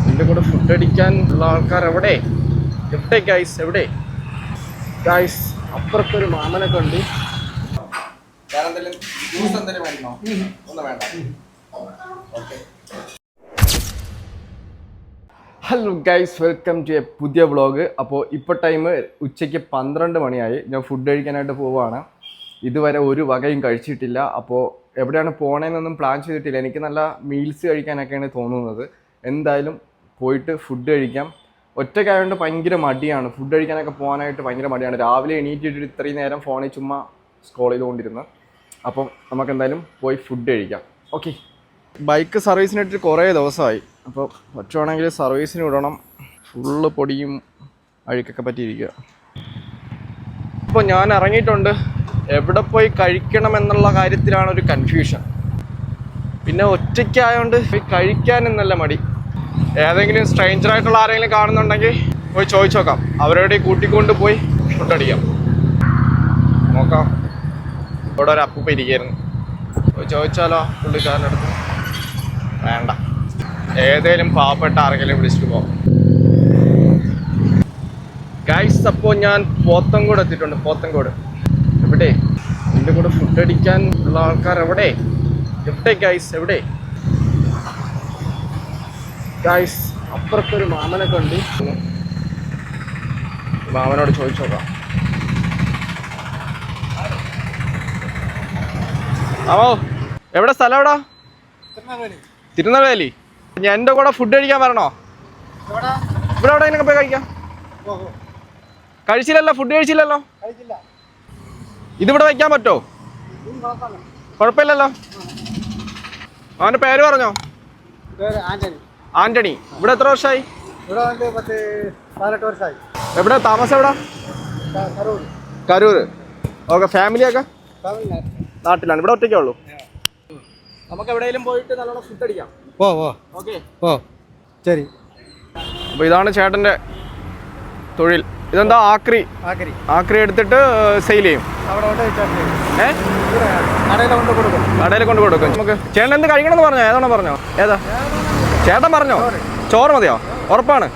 എൻ്റെ കൂടെ ഫുഡ് അടിക്കാൻ ഉള്ള ആൾക്കാർ എവിടെ എവിടെ ഗൈസ് എവിടെ ഗൈസ് അപ്പുറത്തൊരു മാമനൊക്കെ ഉണ്ട്. വേറെ എന്തെങ്കിലും ജ്യൂസ് എന്തെങ്കിലും വേണോ? ഒന്നും വേണ്ട. Okay. Hello guys, welcome to a പുതിയ വ്ളോഗ്. അപ്പോൾ ഇപ്പോൾ ടൈം ഉച്ചയ്ക്ക് 12 മണിയായി. ഞാൻ ഫുഡ് കഴിക്കാനായിട്ട് പോവുകയാണ്. ഇതുവരെ ഒരു വകയും കഴിച്ചിട്ടില്ല. അപ്പോൾ എവിടെയാണ് പോകണമെന്നൊന്നും പ്ലാൻ ചെയ്തിട്ടില്ല. എനിക്ക് നല്ല മീൽസ് കഴിക്കാനൊക്കെയാണ് തോന്നുന്നത്. എന്തായാലും പോയിട്ട് ഫുഡ് കഴിക്കാം. ഒറ്റയ്ക്കായതുകൊണ്ട് ഭയങ്കര മടിയാണ്. ഫുഡ് കഴിക്കാനൊക്കെ പോകാനായിട്ട് ഭയങ്കര മടിയാണ്. രാവിലെ എണീറ്റിട്ട് ഇത്രയും നേരം ഫോണിൽ ചുമ്മാ സ്ക്രോൾ ചെയ്തുകൊണ്ടിരുന്നു. അപ്പം നമുക്ക് എന്തായാലും പോയി ഫുഡ് കഴിക്കാം. ഓക്കെ. ബൈക്ക് സർവീസിനിട്ട് കുറേ ദിവസമായി. അപ്പോൾ പറ്റുവാണെങ്കിൽ സർവീസിന് വിടണം. ഫുള്ള് പൊടിയും അഴുക്കൊക്കെ പറ്റിയിരിക്കുക. അപ്പോൾ ഞാൻ ഇറങ്ങിയിട്ടുണ്ട്. എവിടെ പോയി കഴിക്കണം എന്നുള്ള കാര്യത്തിലാണ് ഒരു കൺഫ്യൂഷൻ. പിന്നെ ഒറ്റയ്ക്കായതുകൊണ്ട് പോയി കഴിക്കാനെന്നല്ല മടി. ഏതെങ്കിലും സ്ട്രേഞ്ചറായിട്ടുള്ള ആരെങ്കിലും കാണുന്നുണ്ടെങ്കിൽ പോയി ചോദിച്ചു നോക്കാം. അവരോട് കൂട്ടിക്കൊണ്ട് പോയി ഫുഡ് അടിക്കാം. നോക്കാം. ഇവിടെ ഒരു അപ്പൂപ്പ ഇരിക്കുകയായിരുന്നു. പോയി ചോദിച്ചാലോ പുള്ളിക്കാരൻ്റെ അടുത്ത്? വേണ്ട, ഏതേലും പാവപ്പെട്ട ആരെങ്കിലും വിളിച്ചിട്ട് പോകാം. ഗൈസ്, അപ്പോൾ ഞാൻ പോത്തങ്കോട് എത്തിയിട്ടുണ്ട്. പോത്തങ്കോട് എവിടെ? എൻ്റെ കൂടെ ഫുഡ് അടിക്കാൻ ഉള്ള ആൾക്കാർ എവിടെ എവിടെ ഗൈസ് എവിടെ? ഗൈസ് അപ്പുറത്തൊരു മാമനൊക്കെ ഉണ്ട്. മാമനോട് ചോദിച്ചു നോക്കാം. ആവോ, എവിടെ സ്ഥലം? എവിടാ? തിരുനെൽവേലി. ഞാൻ എൻ്റെ കൂടെ ഫുഡ് കഴിക്കാൻ വരണോ? ഇവിടെ എവിടെയെങ്കിലും പോയി കഴിക്കാം. കഴിച്ചില്ലല്ലോ, ഫുഡ് കഴിച്ചില്ലല്ലോ. ഇതിവിടെ വയ്ക്കാൻ പറ്റുമോ? കുഴപ്പമില്ലല്ലോ. അവൻ്റെ പേര് പറഞ്ഞോ? ആന്റണി. ഇവിടെ എത്ര വർഷമായി? എവിടെ താമസം? എവിടെ? കരൂർ. ഓക്കെ. ഫാമിലിയൊക്കെ നാട്ടിലാണ്. ഇവിടെ ഒറ്റയ്ക്കേ ഉള്ളൂ. നമുക്ക് എവിടെയെങ്കിലും പോയിട്ട് നല്ലോണം ഫുഡ് അടിക്കാം. ഓക്കെ. ശരി. അപ്പോൾ ഇതാണ് ചേട്ടൻ്റെ തൊഴിൽ. ഇതെന്താ? ആക്രി എടുത്തിട്ട് സെയിൽ ചെയ്യും. കടയിൽ കൊണ്ട് കൊടുക്കും. നമുക്ക് ചേട്ടൻ എന്ത് കഴിക്കണമെന്ന് പറഞ്ഞോ? ഏതാണോ പറഞ്ഞോ? ഏതാ ചേട്ടൻ പറഞ്ഞോ? ചോറ് മതിയോ? ഉറപ്പാണ്?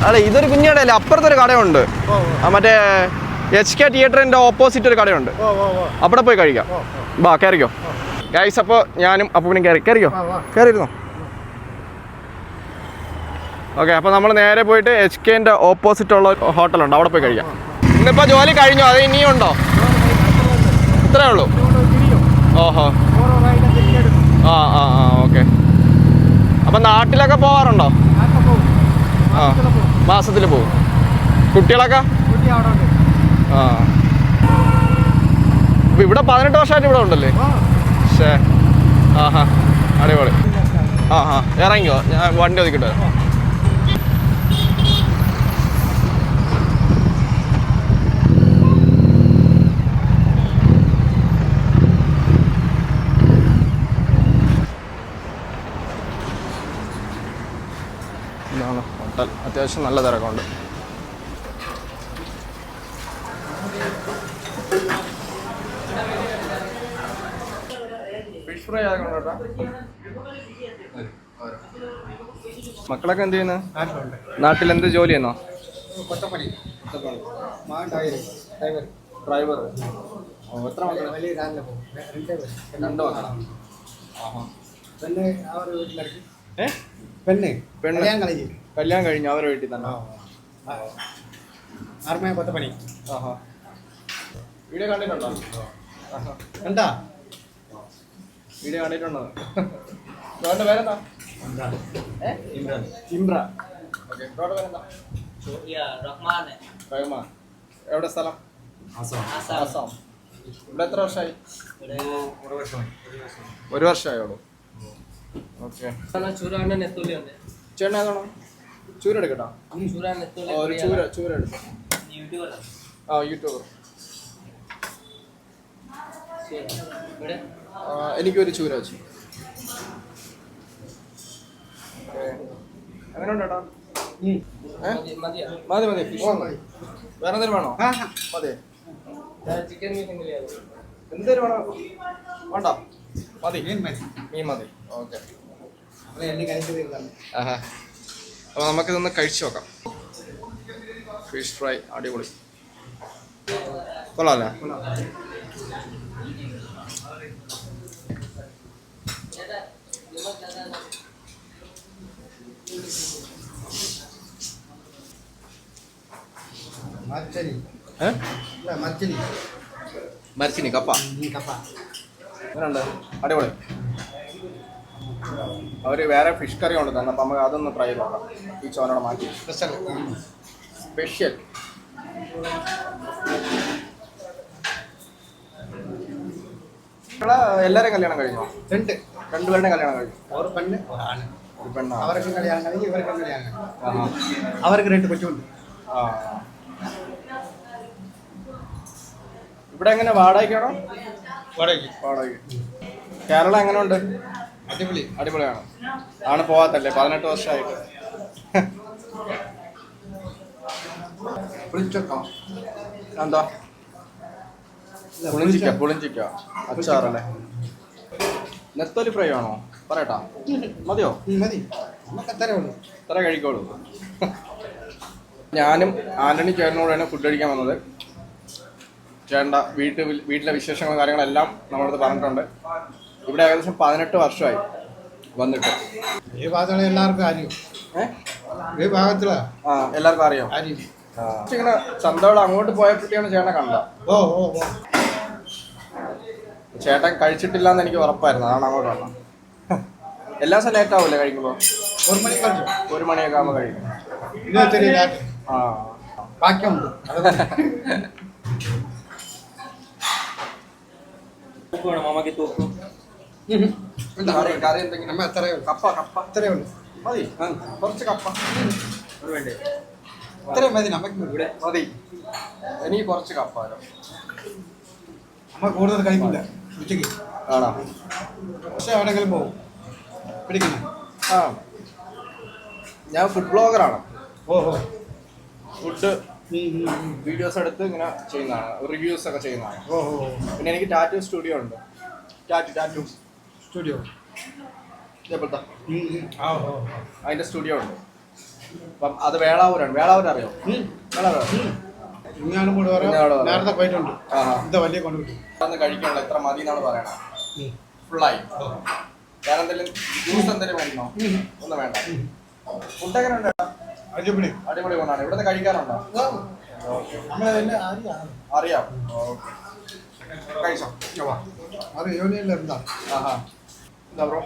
അല്ല, ഇതൊരു കുഞ്ഞിടയല്ലേ. അപ്പുറത്തൊരു കടയുണ്ട്. മറ്റേ HK തിയേറ്ററിൻ്റെ ഓപ്പോസിറ്റ് ഒരു കടയുണ്ട്. അവിടെ പോയി കഴിക്കാം. ബാ, കയറിക്കോ ഗൈസ്. അപ്പോൾ ഞാനും അപ്പൂനും കയറിയിരുന്നോ? ഓക്കെ. അപ്പോൾ നമ്മൾ നേരെ പോയിട്ട് HKൻ്റെ ഓപ്പോസിറ്റ് ഉള്ള ഹോട്ടലുണ്ട്, അവിടെ പോയി കഴിക്കാം. ഇന്നിപ്പോൾ ജോലി കഴിഞ്ഞോ? അത് ഇനിയും ഉണ്ടോ? ഇത്രേ ഉള്ളൂ. ഓഹോ. ആ ഓക്കെ. അപ്പം നാട്ടിലൊക്കെ പോകാറുണ്ടോ? ആ, മാസത്തിൽ പോകും. കുട്ടികളൊക്കെ? ആ. അപ്പോൾ ഇവിടെ 18 വർഷമായിട്ട് ഇവിടെ ഉണ്ടല്ലേ? ശേ. ആഹാ, അടിപൊളി. ഇറങ്ങിക്കോ, ഞാൻ വണ്ടി ഒതുക്കിട്ട്. ഇതാണ് ഹോട്ടൽ. അത്യാവശ്യം നല്ല തിരക്കുണ്ട്. ഫിഷ് ഫ്രൈ ആകണോട്ടാ. മക്കളൊക്കെ എന്ത് ചെയ്യുന്നു? നാട്ടിൽ എന്ത് ജോലി ചെയ്യുന്നോ? ഡ്രൈവർ. എത്ര മക്കളാണ്? 2 മക്കളാണ്. കല്യാണം കഴിഞ്ഞു അവരുടെ വീട്ടിൽ തന്നെ. വീഡിയോ കണ്ടിട്ടുണ്ടോ? വീഡിയോ കണ്ടിട്ടുണ്ടോ? അവൻ്റെ പേരെന്താ? ഇമ്രാൻ. ഓക്കെ. പേരെന്താ? റഹ്മാൻ. എവിടെ സ്ഥലം? ആസാം. ഇവിടെ എത്ര വർഷമായി? 1 വർഷമായുള്ളൂ. ഓക്കെ. ചേട്ടൻ ഏതാണോ? ചൂര എടുക്കട്ടോ? ഒരു ചൂര എടുത്തു. യൂട്യൂബർ. എനിക്കൊരു ചൂര വെച്ചു. എങ്ങനെ ഉണ്ട് ചേട്ടാ? മതി. ഫിഷ് വേറെ എന്തെങ്കിലും വേണോ? മതി. ചിക്കൻ എന്തെങ്കിലും വേണോ? വേണ്ട, മതി. മീൻ മതി. ഓക്കെ. അപ്പോൾ നമുക്കിതൊന്ന് കഴിച്ചു നോക്കാം. ഫിഷ് ഫ്രൈ അടിപൊളി, കൊള്ളാമല്ലേ? മരച്ചിനി കപ്പ അങ്ങനെയുണ്ട്, അടിപൊളി. അവർ വേറെ ഫിഷ് കറി കൊണ്ട് തന്നെ, അപ്പം നമുക്ക് അതൊന്ന് ട്രൈ ചെയ്ത് നോക്കാം. ഈ ചോനോടെ മാറ്റി സ്പെഷ്യൽ. എല്ലാവരും കല്യാണം കഴിഞ്ഞോ? രണ്ടുപേരുടെ കല്യാണം കഴിഞ്ഞു. അവർക്ക് 2 കൊച്ചുണ്ട്. ഇവിടെ എങ്ങനെ വാടകയ്ക്കാണോ? വാടകയ്ക്ക്. കേരളം എങ്ങനെയുണ്ട്? അടിപൊളിയാണ്. ആണ് പോവാത്തല്ലേ, 18 വർഷമായിട്ട്. എന്താ പുളിഞ്ചിക്ക അച്ചാറല്ലേ? നെത്തോലി ഫ്രൈ ആണോ? പറയട്ടാ, മതിയോ? ഇത്ര കഴിക്കോളൂ. ഞാനും ആന്റണി ചേട്ടനോടാണ് ഫുഡ് കഴിക്കാൻ വന്നത്. ചേട്ടൻ്റെ വീട്ടിലെ വിശേഷങ്ങളും കാര്യങ്ങളെല്ലാം നമ്മളടുത്ത് പറഞ്ഞിട്ടുണ്ട്. ഇവിടെ ഏകദേശം 18 വർഷമായി വന്നിട്ട്. ഈ ഭാഗത്തുള്ള എല്ലാവർക്കും അറിയും. എല്ലാവർക്കും അറിയാം. ഇങ്ങനെ ചന്തവള അങ്ങോട്ട് പോയപ്പോഴാണ് ചേട്ടനെ കണ്ടത്. ചേട്ടൻ കഴിച്ചിട്ടില്ല എന്ന് എനിക്ക് ഉറപ്പായിരുന്നു, അതാണ് അങ്ങോട്ട് വന്നത്. എല്ലാ ദിവസം ലേറ്റ് ആവൂലേ കഴിക്കുമ്പോൾ? 1 മണിയൊക്കെ ആകുമ്പോൾ കഴിക്കും. കറി എന്തെങ്കിലും? കപ്പ അത്രയേ ഉള്ളൂ. മതി, കുറച്ച് കപ്പ മതി. എനിക്ക് കുറച്ച് കപ്പ. അമ്മ കൂടുതൽ കഴിക്കില്ല ഉച്ചയ്ക്ക്. ആണോ? പക്ഷെ എവിടെയെങ്കിലും പോകും പിടിക്കുന്നു. ഞാൻ ഫുഡ് ബ്ലോഗറാണ്. ഓഹോ. ഫുഡ് വീഡിയോസ് എടുത്ത് ഇങ്ങനെ ചെയ്യുന്നതാണ്, റിവ്യൂസ് ഒക്കെ ചെയ്യുന്നതാണ്. ഓഹോ. പിന്നെ എനിക്ക് ടാറ്റു സ്റ്റുഡിയോ ഉണ്ട്. ടാറ്റു സ്റ്റുഡിയോ അതിൻ്റെ സ്റ്റുഡിയോ ഉണ്ട്. അപ്പം അത് വേളാവൂരാണ്. വേളാവൂർ അറിയോ? നേരത്തെ പോയിട്ടുണ്ട്. വലിയ കൊണ്ടുപോയി കഴിക്കണ്ട, എത്ര മതി എന്നാണ് പറയണത്. ഫുള്ളായി. വേറെ എന്തെങ്കിലും ജ്യൂസ് എന്തെങ്കിലും വേണോ? ഒന്നും വേണ്ട. ഫുഡ് എങ്ങനെ ഉണ്ട്? അടിപൊളി കൊണ്ടാണ്. ഇവിടുന്ന് കഴിക്കാറുണ്ടോ? അറിയാം. കഴിച്ചോ? എന്താ ബ്രോ?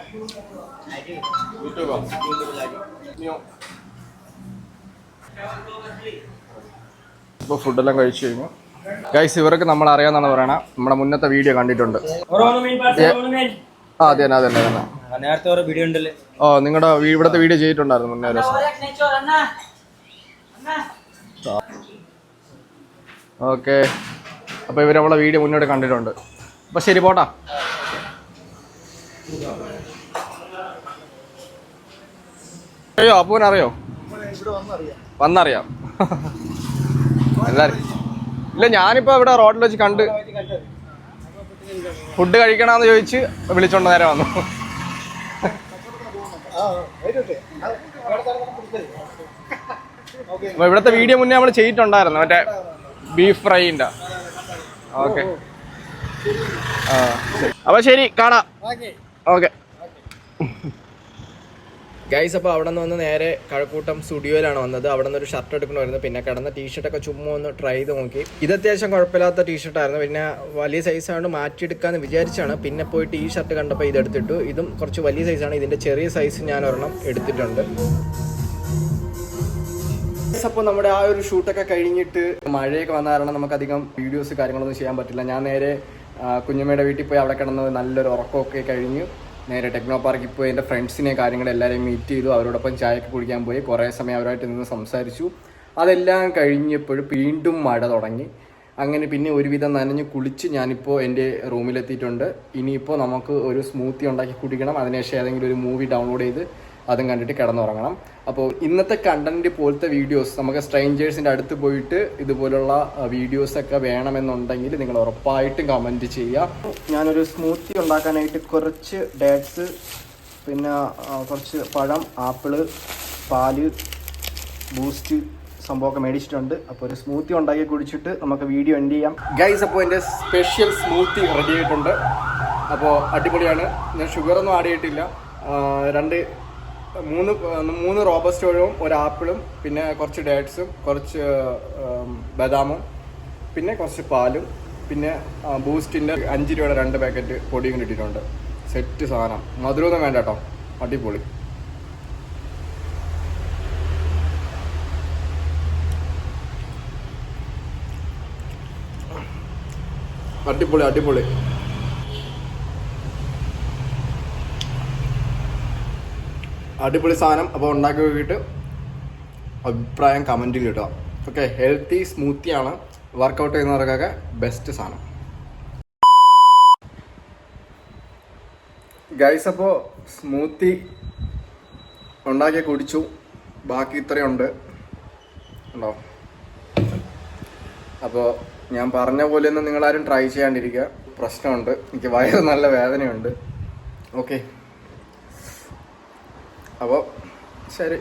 യൂട്യൂബോ? ഇപ്പോൾ ഫുഡെല്ലാം കഴിച്ചു കഴിഞ്ഞു. ഗൈസ്, ഇവർക്ക് നമ്മൾ അറിയാമെന്നാണ് പറയണത്. നമ്മുടെ മുന്നത്തെ വീഡിയോ കണ്ടിട്ടുണ്ട്. അതെ തന്നെ. ഓ, നിങ്ങളുടെ ഇവിടുത്തെ വീഡിയോ ചെയ്തിട്ടുണ്ടായിരുന്നു മുന്നേ ഒരു ദിവസം. ഓക്കെ, അപ്പോൾ ഇവർ നമ്മളെ വീഡിയോ മുന്നോട്ട് കണ്ടിട്ടുണ്ട്. അപ്പോൾ ശരി, പോട്ടാ. അയ്യോ, അപ്പൂനറിയോ? വന്നറിയാം എല്ലാവരും. ഇല്ല, ഞാനിപ്പോൾ ഇവിടെ റോഡിൽ വെച്ച് കണ്ട് ഫുഡ് കഴിക്കണമെന്ന് ചോദിച്ച് വിളിച്ചോണ്ട് നേരെ വന്നു. അപ്പോൾ ഇവിടുത്തെ വീഡിയോ മുന്നേ നമ്മൾ ചെയ്തിട്ടുണ്ടായിരുന്നു, മറ്റേ ബീഫ് ഫ്രൈൻ്റെ. ഓക്കെ, അപ്പോൾ ശരി, കാണാം. ഓക്കെ ഗൈസ്, അപ്പോൾ അവിടെ നിന്ന് വന്ന് നേരെ കഴക്കൂട്ടം സ്റ്റുഡിയോയിലാണ് വന്നത്. അവിടെ നിന്ന് ഒരു ഷർട്ട് എടുക്കണമായിരുന്നു. പിന്നെ കിടന്ന ടീഷർട്ടൊക്കെ ചുമ്മാ ഒന്ന് ട്രൈ ചെയ്ത് നോക്കി. ഇത് അത്യാവശ്യം കുഴപ്പമില്ലാത്ത ടീഷർട്ടായിരുന്നു. പിന്നെ വലിയ സൈസാണ്, മാറ്റിയെടുക്കാമെന്ന് വിചാരിച്ചാണ്. പിന്നെ പോയിട്ട് ഈ ഷർട്ട് കണ്ടപ്പോൾ ഇതെടുത്തിട്ടു. ഇതും കുറച്ച് വലിയ സൈസാണ്. ഇതിൻ്റെ ചെറിയ സൈസ് ഞാൻ ഒരെണ്ണം എടുത്തിട്ടുണ്ട്. അപ്പോൾ നമ്മുടെ ആ ഒരു ഷൂട്ടൊക്കെ കഴിഞ്ഞിട്ട് മഴയൊക്കെ വന്ന കാരണം നമുക്കധികം വീഡിയോസ് കാര്യങ്ങളൊന്നും ചെയ്യാൻ പറ്റില്ല. ഞാൻ നേരെ കുഞ്ഞമ്മയുടെ വീട്ടിൽ പോയി അവിടെ കിടന്നത് നല്ലൊരു ഉറക്കമൊക്കെ കഴിഞ്ഞു. നേരെ ടെക്നോ പാർക്കിൽ പോയി എൻ്റെ ഫ്രണ്ട്സിനെ കാര്യങ്ങളെല്ലാവരെയും മീറ്റ് ചെയ്തു. അവരോടൊപ്പം ചായയൊക്കെ കുടിക്കാൻ പോയി. കുറേ സമയം അവരുമായിട്ട് നിന്ന് സംസാരിച്ചു. അതെല്ലാം കഴിഞ്ഞപ്പോഴും വീണ്ടും മഴ തുടങ്ങി. അങ്ങനെ പിന്നെ ഒരുവിധം നനഞ്ഞ് കുളിച്ച് ഞാനിപ്പോൾ എൻ്റെ റൂമിലെത്തിയിട്ടുണ്ട്. ഇനിയിപ്പോൾ നമുക്ക് ഒരു സ്മൂത്തി ഉണ്ടാക്കി കുടിക്കണം. അതിനുശേഷം ഏതെങ്കിലും ഒരു മൂവി ഡൗൺലോഡ് ചെയ്ത് അതും കണ്ടിട്ട് കിടന്നുറങ്ങണം. അപ്പോൾ ഇന്നത്തെ കണ്ടന്റ് പോലത്തെ വീഡിയോസ് നമുക്ക് സ്ട്രേഞ്ചേഴ്സിൻ്റെ അടുത്ത് പോയിട്ട് ഇതുപോലുള്ള വീഡിയോസൊക്കെ വേണമെന്നുണ്ടെങ്കിൽ നിങ്ങൾ ഉറപ്പായിട്ടും കമൻറ്റ് ചെയ്യുക. ഞാനൊരു സ്മൂത്തി ഉണ്ടാക്കാനായിട്ട് കുറച്ച് ഡേറ്റ്സ്, പിന്നെ കുറച്ച് പഴം, ആപ്പിള്, പാല്, ബൂസ്റ്റ് സംഭവമൊക്കെ മേടിച്ചിട്ടുണ്ട്. അപ്പോൾ ഒരു സ്മൂത്തി ഉണ്ടാക്കി കുടിച്ചിട്ട് നമുക്ക് വീഡിയോ എൻഡ് ചെയ്യാം ഗൈസ്. അപ്പോൾ എൻ്റെ സ്പെഷ്യൽ സ്മൂത്തി റെഡി ആയിട്ടുണ്ട്. അപ്പോൾ അടിപൊളിയാണ്. ഞാൻ ഷുഗറൊന്നും ആഡ് ചെയ്തിട്ടില്ല. മൂന്ന് റോബസ്റ്റ് ഓഴും ഒരു ആപ്പിളും പിന്നെ കുറച്ച് ഡേറ്റ്സും കുറച്ച് ബദാമും പിന്നെ കുറച്ച് പാലും പിന്നെ ബൂസ്റ്റിൻ്റെ 5 രൂപയുടെ 2 പാക്കറ്റ് പൊടിയും കിട്ടിയിട്ടുണ്ട്. സെറ്റ് സാധനം. മധുരമൊന്നും വേണ്ട കേട്ടോ, അടിപൊളി. അടിപൊളി അടിപൊളി അടിപൊളി സാധനം. അപ്പോൾ ഉണ്ടാക്കി നോക്കിയിട്ട് അഭിപ്രായം കമൻറ്റിൽ ഇടുക. ഓക്കെ, ഹെൽത്തി സ്മൂത്തിയാണ്. വർക്കൗട്ട് ചെയ്യുന്നവർക്കൊക്കെ ബെസ്റ്റ് സാധനം ഗൈസ്. അപ്പോൾ സ്മൂത്തി ഉണ്ടാക്കി കുടിച്ചു. ബാക്കി ഇത്രയുണ്ട് ഉണ്ടോ. അപ്പോൾ ഞാൻ പറഞ്ഞ പോലെയൊന്നും നിങ്ങളാരും ട്രൈ ചെയ്യാണ്ടിരിക്കുക. പ്രശ്നമുണ്ട്, എനിക്ക് വയറ് നല്ല വേദനയുണ്ട്. ഓക്കെ, അപ്പോൾ ശരി.